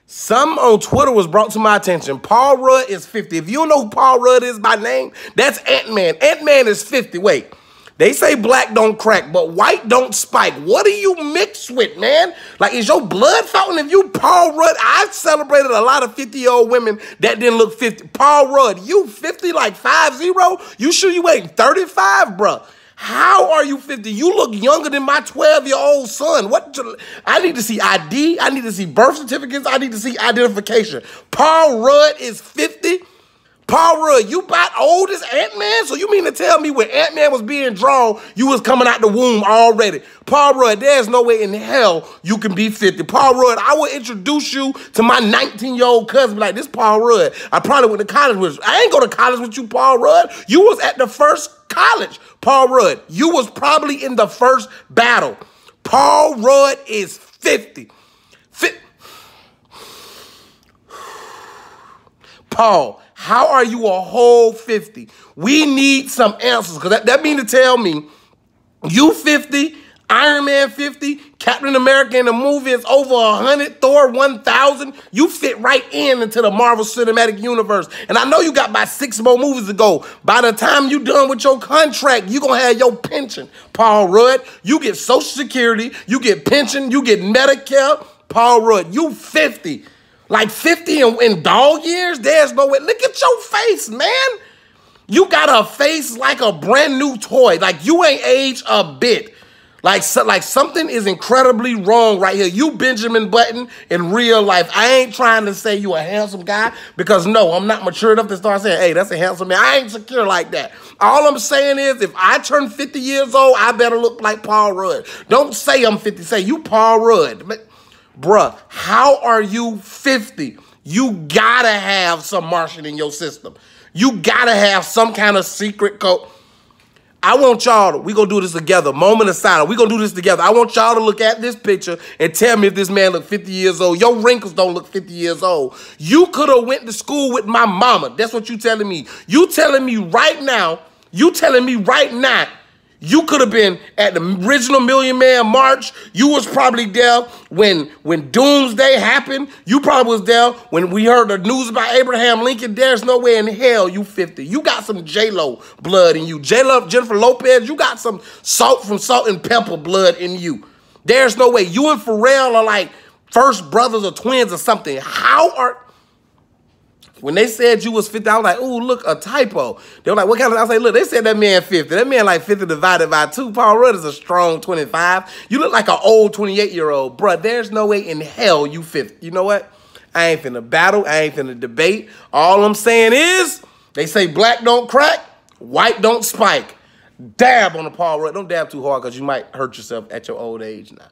Some on Twitter was brought to my attention. Paul Rudd is 50. If you don't know who Paul Rudd is by name, that's Ant-Man. Ant-Man is 50. Wait, they say black don't crack, but white don't spike. What are you mixed with, man? Like, is your blood fountain? If you Paul Rudd, I've celebrated a lot of 50-year-old women that didn't look 50. Paul Rudd, you 50 like 5-0? You sure you ain't 35, bruh? How are you 50? You look younger than my 12-year-old son. What? I need to see ID. I need to see birth certificates. I need to see identification. Paul Rudd is 50. Paul Rudd, you about old as Ant-Man? So you mean to tell me when Ant-Man was being drawn, you was coming out the womb already? Paul Rudd, there's no way in hell you can be 50. Paul Rudd, I will introduce you to my 19-year-old cousin. Like, this Paul Rudd, I probably went to college with. I ain't go to college with you, Paul Rudd. You was at the first college. Paul Rudd, you was probably in the first battle. Paul Rudd is 50. Paul, how are you a whole 50? We need some answers, because that mean to tell me you 50, Iron Man 50, Captain America in the movie is over 100, Thor 1,000. You fit right into the Marvel Cinematic Universe. And I know you got about 6 more movies to go. By the time you done with your contract, you going to have your pension. Paul Rudd, you get Social Security, you get pension, you get Medicare. Paul Rudd, you 50. Like 50 in dog years? There's no way. Look at your face, man. You got a face like a brand new toy. Like you ain't aged a bit. Like something is incredibly wrong right here. You Benjamin Button in real life. I ain't trying to say you a handsome guy because no, I'm not mature enough to start saying, hey, that's a handsome man. I ain't secure like that. All I'm saying is if I turn 50 years old, I better look like Paul Rudd. Don't say I'm 50. Say you Paul Rudd. Bruh, how are you 50? You gotta have some Martian in your system. You gotta have some kind of secret code. I want y'all to, we gonna do this together, moment of silence. We gonna do this together. I want y'all to look at this picture and tell me if this man look 50 years old. Your wrinkles don't look 50 years old. You could have went to school with my mama. That's what you telling me. You telling me right now, you could have been at the original Million Man March. You was probably there when Doomsday happened. You probably was there when we heard the news about Abraham Lincoln. There's no way in hell you 50. You got some J-Lo blood in you. J-Lo, Jennifer Lopez, you got some Salt from Salt and Pepper blood in you. There's no way. You and Pharrell are like first brothers or twins or something. How are... When they said you was 50, I was like, ooh, look, a typo. They were like, what kind of... I was like, look, they said that man 50. That man like 50 divided by 2. Paul Rudd is a strong 25. You look like an old 28-year-old. Bruh, there's no way in hell you 50. You know what? I ain't finna battle. I ain't finna debate. All I'm saying is, they say black don't crack, white don't spike. Dab on the Paul Rudd. Don't dab too hard because you might hurt yourself at your old age now.